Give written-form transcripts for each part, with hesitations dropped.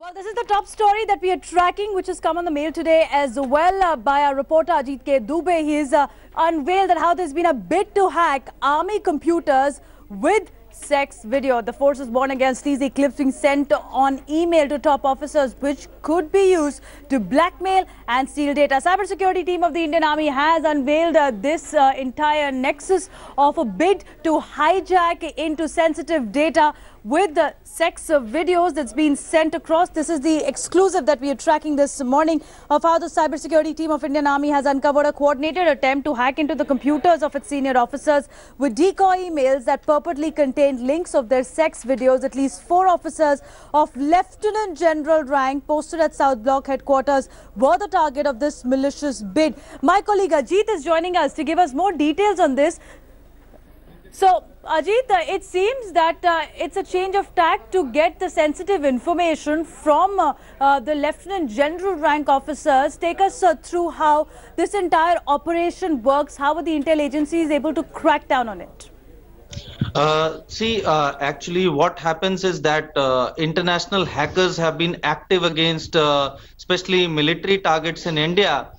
Well, this is the top story that we are tracking, which has come on the mail today as well by our reporter Ajit K. Dubey. He has unveiled that how there's been a bid to hack army computers with sex video. The force is warned against these clips being sent on email to top officers, which could be used to blackmail and steal data. Cybersecurity team of the Indian Army has unveiled this entire nexus of a bid to hijack into sensitive data with the sex videos that's been sent across. This is the exclusive that we are tracking this morning of how the cybersecurity team of Indian Army has uncovered a coordinated attempt to hack into the computers of its senior officers with decoy emails that purportedly contained links of their sex videos. At least 4 officers of Lieutenant General rank posted at South Block headquarters were the target of this malicious bid. My colleague Ajit is joining us to give us more details on this. So, Ajit, it seems that it's a change of tack to get the sensitive information from the Lieutenant General rank officers. Take us through how this entire operation works. How are the intel agencies able to crack down on it? Actually what happens is that international hackers have been active against especially military targets in India.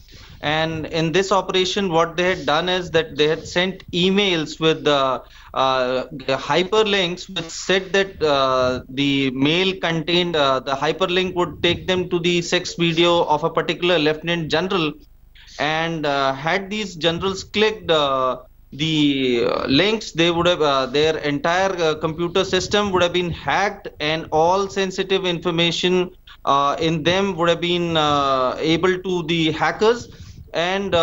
And in this operation, what they had done is that they had sent emails with hyperlinks which said that the mail contained the hyperlink would take them to the sex video of a particular lieutenant general. And had these generals clicked the links, they would have their entire computer system would have been hacked, and all sensitive information in them would have been able to the hackers. And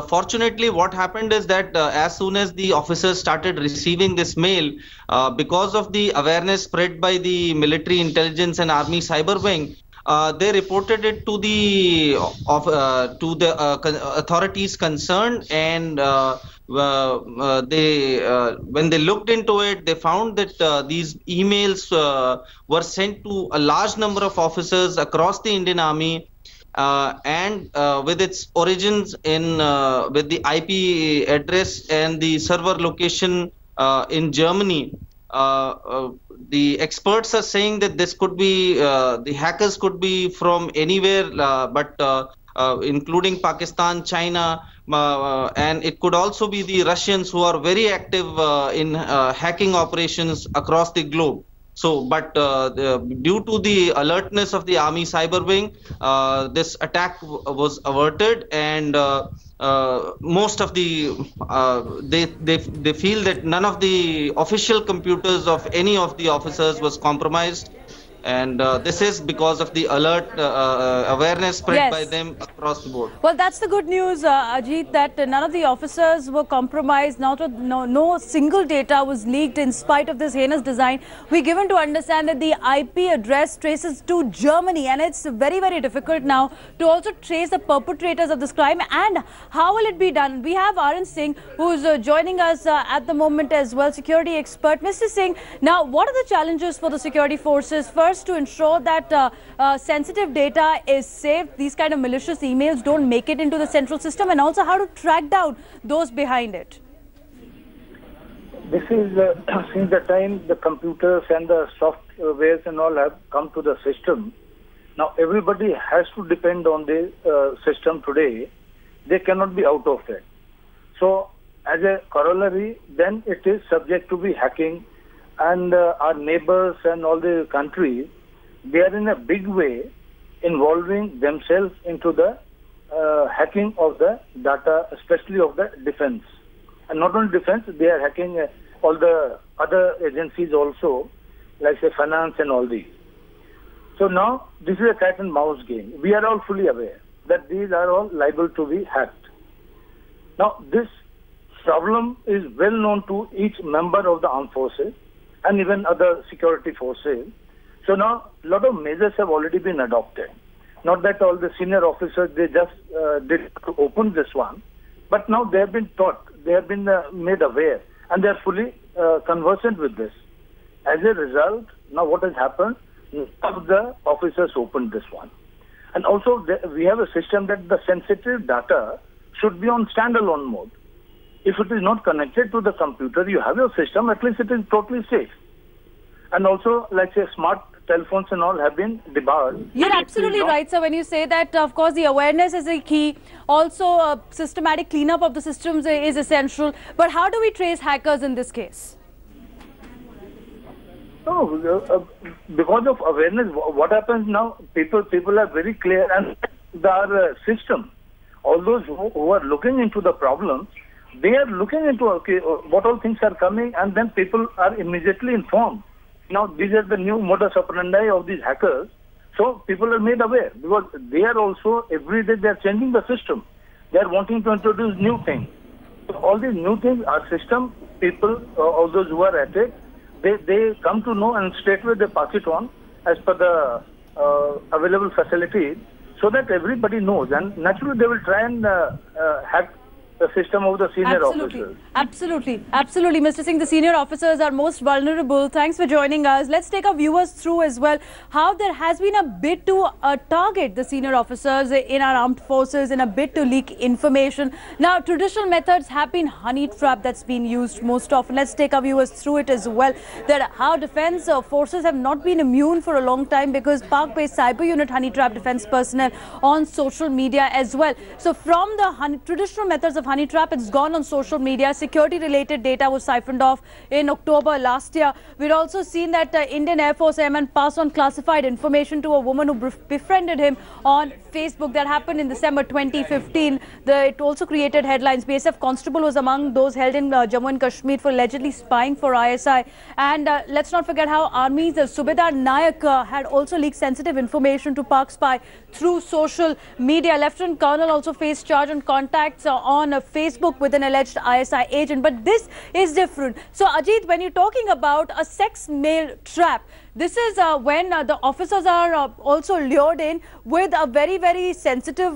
fortunately what happened is that as soon as the officers started receiving this mail, because of the awareness spread by the military intelligence and army cyber wing, they reported it to the authorities concerned, and when they looked into it, they found that these emails were sent to a large number of officers across the Indian Army, and with its origins in with the IP address and the server location in Germany. The experts are saying that this could be the hackers could be from anywhere, but including Pakistan, China, and it could also be the Russians, who are very active in hacking operations across the globe. So, but due to the alertness of the Army Cyber Wing, this attack was averted, and most of the they feel that none of the official computers of any of the officers was compromised. And this is because of the alert awareness spread by them across the board. Well, that's the good news, Ajit, that none of the officers were compromised. No single data was leaked in spite of this heinous design. We're given to understand that the IP address traces to Germany, and it's very, very difficult now to also trace the perpetrators of this crime. And how will it be done? We have Arun Singh, who's joining us at the moment as well, security expert. Mr. Singh, now what are the challenges for the security forces? First, to ensure that sensitive data is saved, these kind of malicious emails don't make it into the central system, and also how to track down those behind it. This is since the time the computers and the softwares and all have come to the system, now everybody has to depend on the system today. They cannot be out of it. So as a corollary, then it is subject to be hacking. And our neighbors and all the countries, they are in a big way involving themselves into the hacking of the data, especially of the defense. And not only defense, they are hacking all the other agencies also, like say finance and all these. So now this is a cat and mouse game. We are all fully aware that these are all liable to be hacked. Now this problem is well known to each member of the armed forces and even other security forces. So now a lot of measures have already been adopted. Not that all the senior officers, they just did to open this one, but now they have been taught, they have been made aware, and they are fully conversant with this. As a result, now what has happened, none of the officers opened this one. And also we have a system that the sensitive data should be on standalone mode. If it is not connected to the computer, you have your system, at least it is totally safe. And also, like say, smart telephones and all have been debarred. You're absolutely right, sir, when you say that, of course, the awareness is a key. Also, systematic cleanup of the systems is essential. But how do we trace hackers in this case? No, because of awareness, what happens now, people are very clear, and the system, all those who are looking into the problem, they are looking into, okay, what all things are coming, and then people are immediately informed. Now, these are the new modus operandi of these hackers. So people are made aware, because they are also, every day they are changing the system. They are wanting to introduce new things. So all these new things, our system, people, all those who are at it, they come to know, and straightway they pass it on as per the available facilities, so that everybody knows. And naturally they will try and hack the system of the senior officers. Absolutely. Mr. Singh, the senior officers are most vulnerable. Thanks for joining us. Let's take our viewers through as well how there has been a bid to target the senior officers in our armed forces in a bid to leak information. Now, traditional methods have been honey trap that's been used most often. Let's take our viewers through it as well. That how defense forces have not been immune for a long time, because Pak-based cyber unit honey trap defense personnel on social media as well. So from the traditional methods of honey trap, it's gone on social media. Security related data was siphoned off in October last year. We'd also seen that Indian Air Force airman passed on classified information to a woman who befriended him on Facebook. That happened in December 2015. It also created headlines. BSF constable was among those held in Jammu and Kashmir for allegedly spying for ISI. And let's not forget how Army's Subedar Nayak had also leaked sensitive information to Pak spy through social media. Lieutenant Colonel also faced charge on contacts on Facebook with an alleged ISI agent. But this is different. So, Ajit, when you're talking about a sex mail trap, this is when the officers are also lured in with a very sensitive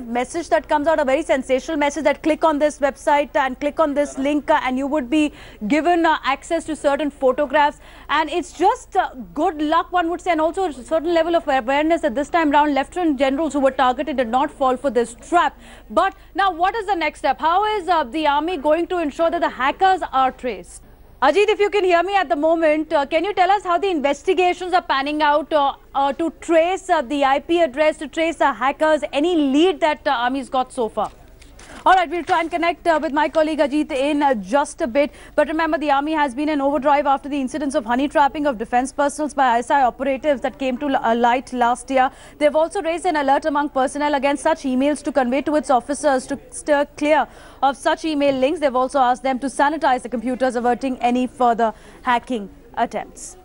message that comes out, a very sensational message that click on this website and click on this link and you would be given access to certain photographs. And it's just good luck, one would say, and also a certain level of awareness that this time round lieutenant generals who were targeted did not fall for this trap. But now what is the next step? How is the army going to ensure that the hackers are traced? Ajit, if you can hear me at the moment, can you tell us how the investigations are panning out to trace the IP address, to trace the hackers, any lead that the Army's got so far? All right, we'll try and connect with my colleague Ajit in just a bit. But remember, the Army has been in overdrive after the incidents of honey trapping of defense personnel by ISI operatives that came to light last year. They've also raised an alert among personnel against such emails to convey to its officers to steer clear of such email links. They've also asked them to sanitize the computers, averting any further hacking attempts.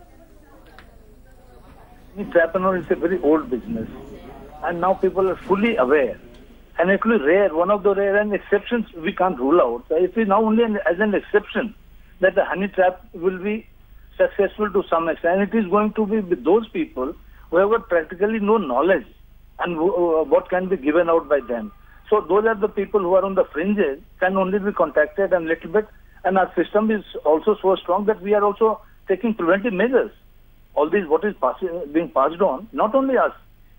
Trapping is a very old business, and now people are fully aware. And actually rare, one of the rare and exceptions we can't rule out. It is now only as an exception that the honey trap will be successful to some extent. And it is going to be with those people who have got practically no knowledge and what can be given out by them. So those are the people who are on the fringes, can only be contacted and little bit. And our system is also so strong that we are also taking preventive measures. All these what is being passed on, not only us,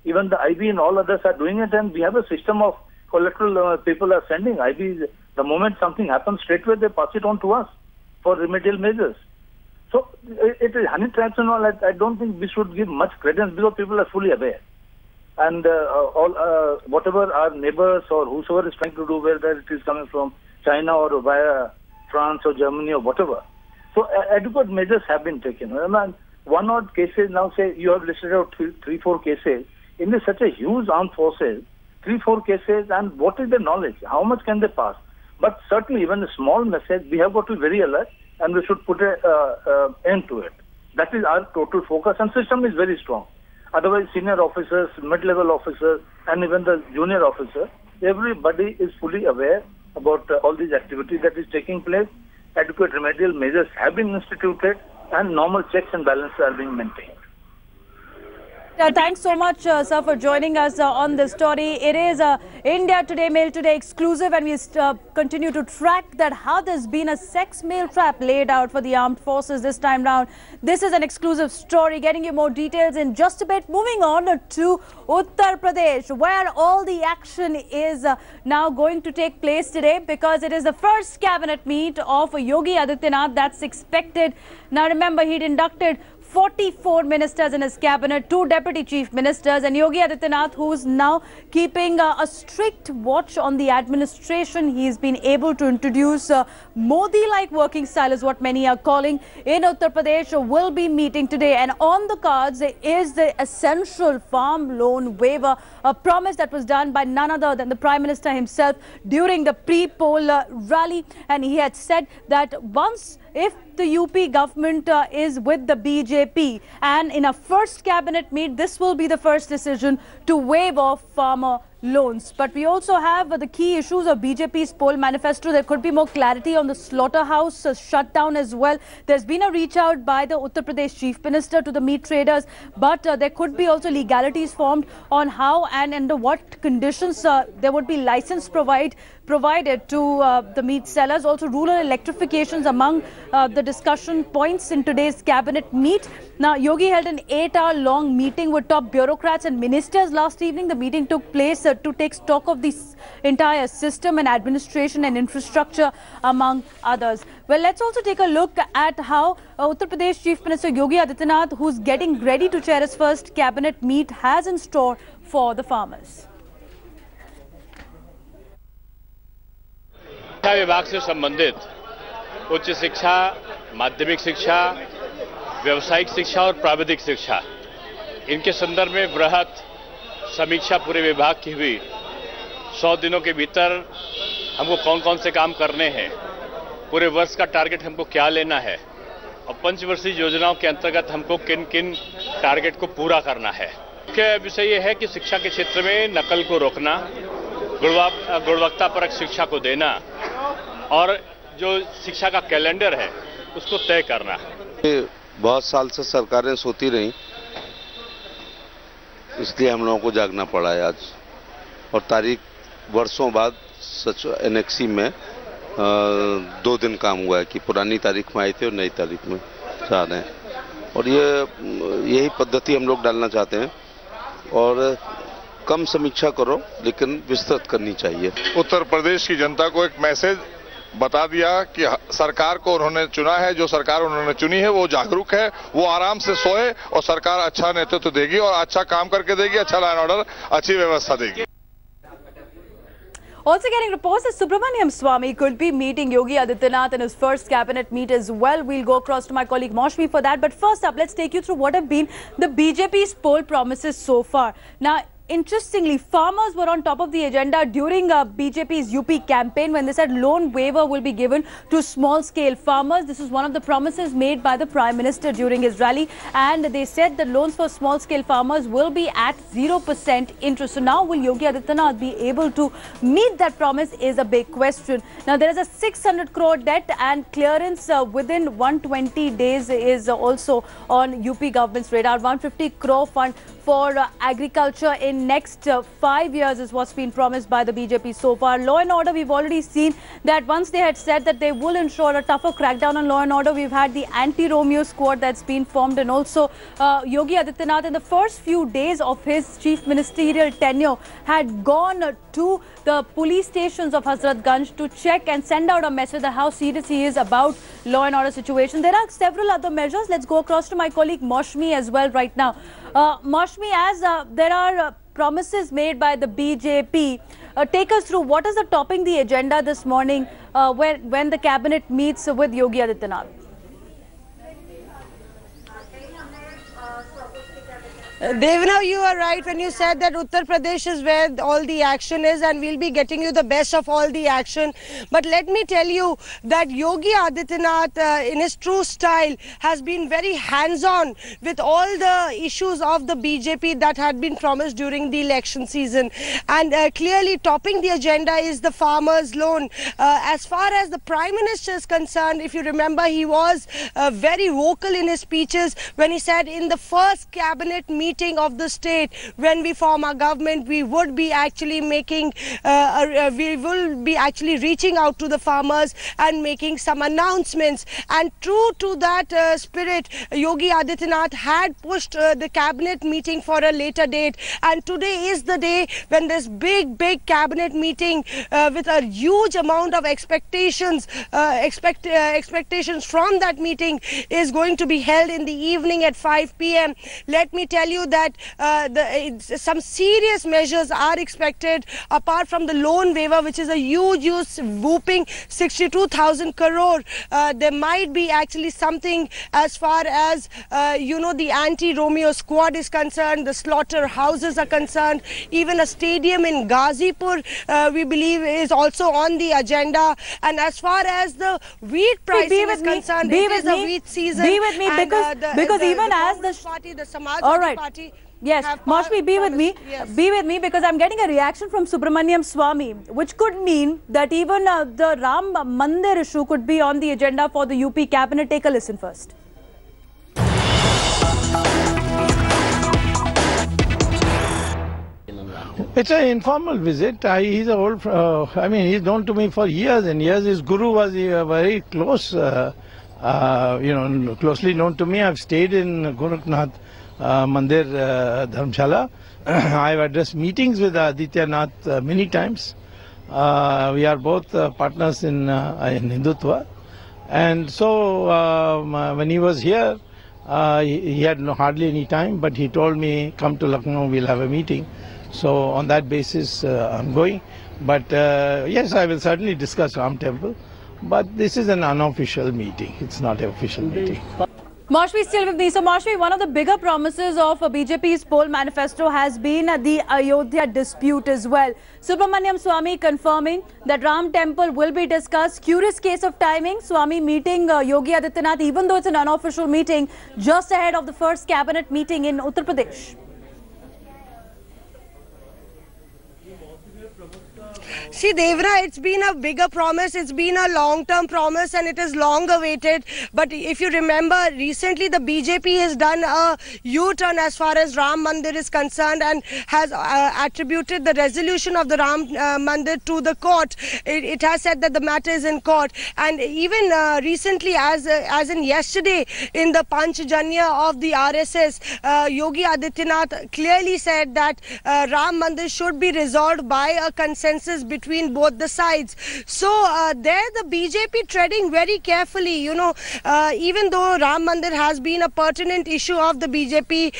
even the IB and all others are doing it, and we have a system of collateral people are sending IBs. The moment something happens, straightway they pass it on to us for remedial measures. So it is honey traps and all. I don't think we should give much credence because people are fully aware. And whatever our neighbors or whosoever is trying to do, whether it is coming from China or via France or Germany or whatever. So adequate measures have been taken. And one odd cases now, say you have listed out three, four cases. In such a huge armed forces, 3-4 cases, and what is the knowledge? How much can they pass? But certainly, even a small message, we have got to be very alert, and we should put an end to it. That is our total focus, and system is very strong. Otherwise, senior officers, mid-level officers, and even the junior officers, everybody is fully aware about all these activities that is taking place. Adequate remedial measures have been instituted, and normal checks and balances are being maintained. Thanks so much, sir, for joining us on this story. It is India Today, Mail Today exclusive, and we continue to track that how there's been a sex mail trap laid out for the armed forces this time round. This is an exclusive story, getting you more details in just a bit. Moving on to Uttar Pradesh, where all the action is now going to take place today, because it is the first cabinet meet of Yogi Adityanath that's expected. Now remember, he'd inducted 44 ministers in his cabinet, 2 deputy chief ministers, and Yogi Adityanath, who is now keeping a strict watch on the administration. He's been able to introduce Modi-like working style, is what many are calling, in Uttar Pradesh, will be meeting today. And on the cards is the essential farm loan waiver, a promise that was done by none other than the Prime Minister himself during the pre-poll rally. And he had said that if the UP government is with the BJP and in a first cabinet meet, this will be the first decision to waive off farmer loans. But we also have the key issues of BJP's poll manifesto. There could be more clarity on the slaughterhouse shutdown as well. There's been a reach out by the Uttar Pradesh chief minister to the meat traders, but there could be also legalities formed on how and under what conditions there would be license provided to the meat sellers. Also, rural electrifications among the discussion points in today's cabinet meet. Now, Yogi held an 8-hour-long meeting with top bureaucrats and ministers last evening. The meeting took place to take stock of this entire system and administration and infrastructure, among others. Well, let's also take a look at how Uttar Pradesh Chief Minister Yogi Adityanath, who's getting ready to chair his first cabinet meet, has in store for the farmers. शिक्षा विभाग से संबंधित उच्च शिक्षा, माध्यमिक शिक्षा, व्यावसायिक शिक्षा और प्राविधिक शिक्षा, इनके संदर्भ में बृहत समीक्षा पूरे विभाग की हुई। 100 दिनों के भीतर हमको कौन कौन से काम करने हैं, पूरे वर्ष का टारगेट हमको क्या लेना है और पंचवर्षीय योजनाओं के अंतर्गत हमको किन किन टारगेट को पूरा करना है। मुख्य विषय यह है कि शिक्षा के क्षेत्र में नकल को रोकना, गुणवत्तापरक शिक्षा को देना और जो शिक्षा का कैलेंडर है उसको तय करना। बहुत साल से सरकारें सोती रहीं, इसलिए हम लोगों को जागना पड़ा है आज। और तारीख वर्षों बाद सच एनेक्सी में 2 दिन काम हुआ है कि पुरानी तारीख में आए थे और नई तारीख में जा रहे हैं। और यही पद्धति हम लोग डालना चाहते हैं और कम समीक्षा करो लेकिन विस्तृत करनी चाहिए। उत्तर प्रदेश की जनता को एक मैसेज बता दिया कि सरकार को उन्होंने चुना है, जो सरकार उन्होंने चुनी है वो जागरूक है, वो आराम से सोए और सरकार अच्छा नेतृत्व देगी और अच्छा काम करके देगी, अच्छा लॉ एंड ऑर्डर, अच्छी व्यवस्था देगी। Also getting reports that Subramaniam Swamy could be meeting Yogi Adityanath in his first cabinet meet as well. We'll go across to my colleague Maushmi for that. But first up, let's take you through what have been the BJP's poll promises so far. Now, interestingly, farmers were on top of the agenda during BJP's UP campaign when they said loan waiver will be given to small-scale farmers. This is one of the promises made by the Prime Minister during his rally, and they said that loans for small-scale farmers will be at 0% interest. So now, will Yogi Adityanath be able to meet that promise is a big question. Now, there is a 600 crore debt, and clearance within 120 days is also on UP government's radar. 150 crore fund for agriculture in next 5 years is what's been promised by the BJP so far. Law and order, we've already seen that once they had said that they will ensure a tougher crackdown on law and order. We've had the anti-Romeo squad that's been formed, and also Yogi Adityanath in the first few days of his chief ministerial tenure had gone to the police stations of Hazratganj to check and send out a message that how serious he is about law and order situation. There are several other measures. Let's go across to my colleague Maushmi as well right now. Maushmi, as there are promises made by the BJP, take us through what is the topping the agenda this morning when the cabinet meets with Yogi Adityanath. Devna, you are right when you said that Uttar Pradesh is where all the action is, and we'll be getting you the best of all the action. But let me tell you that Yogi Adityanath, in his true style, has been very hands-on with all the issues of the BJP that had been promised during the election season. And clearly topping the agenda is the farmers' loan. As far as the Prime Minister is concerned, if you remember, he was very vocal in his speeches when he said in the first cabinet meeting meeting of the state, when we form our government, we would be actually making, we will be actually reaching out to the farmers and making some announcements. And true to that spirit, Yogi Adityanath had pushed the cabinet meeting for a later date, and today is the day when this big cabinet meeting with a huge amount of expectations from that meeting is going to be held in the evening at 5 p.m. Let me tell you that some serious measures are expected apart from the loan waiver, which is a huge whooping 62,000 crore. There might be actually something as far as the anti-Romeo squad is concerned, the slaughterhouses are concerned, even a stadium in Ghazipur we believe is also on the agenda. And as far as the wheat pricing is concerned, it is a wheat season. Be with me, because even as the party, the Samajwadi Party. Yes, Maushmi, be with me. Yes. Be with me, because I'm getting a reaction from Subramaniam Swamy, which could mean that even the Ram Mandir issue could be on the agenda for the UP cabinet. Take a listen first. It's an informal visit. He's a old, he's known to me for years and years. His guru was very close, closely known to me. I've stayed in Gorakhnath Mandir Dharmshala. I've addressed meetings with Adityanath many times. We are both partners in Hindutva. And so when he was here, he had hardly any time, but he told me, come to Lucknow, we'll have a meeting. So on that basis, I'm going. But yes, I will certainly discuss Ram Temple. But this is an unofficial meeting. It's not an official meeting. Maushmi still with me. So Maushmi, one of the bigger promises of BJP's poll manifesto has been the Ayodhya dispute as well. Subramaniam Swamy confirming that Ram Temple will be discussed. Curious case of timing. Swamy meeting Yogi Adityanath, even though it's an unofficial meeting, just ahead of the first cabinet meeting in Uttar Pradesh. See, Devra, it's been a bigger promise, it's been a long-term promise, and it is long awaited. But if you remember, recently the BJP has done a U-turn as far as Ram Mandir is concerned and has attributed the resolution of the Ram Mandir to the court. It has said that the matter is in court. And even recently, as in yesterday, in the Panchjanya of the RSS, Yogi Adityanath clearly said that Ram Mandir should be resolved by a consensus between both the sides. So there the BJP treading very carefully, even though Ram Mandir has been a pertinent issue of the BJP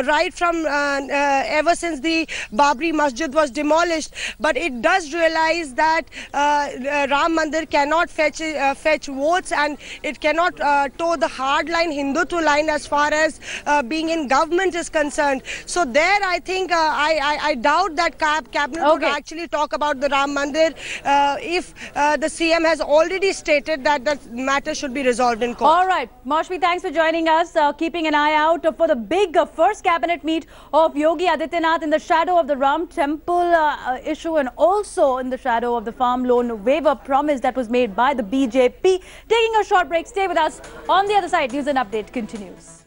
right from ever since the Babri Masjid was demolished, but it does realize that Ram Mandir cannot fetch votes, and it cannot toe the hardline Hindutva line as far as being in government is concerned. So there I think I doubt that cabinet would actually talk about the Ram Mandir if the CM has already stated that the matter should be resolved in court. All right, Maushmi, thanks for joining us. Keeping an eye out for the big first cabinet meet of Yogi Adityanath in the shadow of the Ram Temple issue, and also in the shadow of the farm loan waiver promise that was made by the BJP. Taking a short break. Stay with us. On the other side, News and Update continues.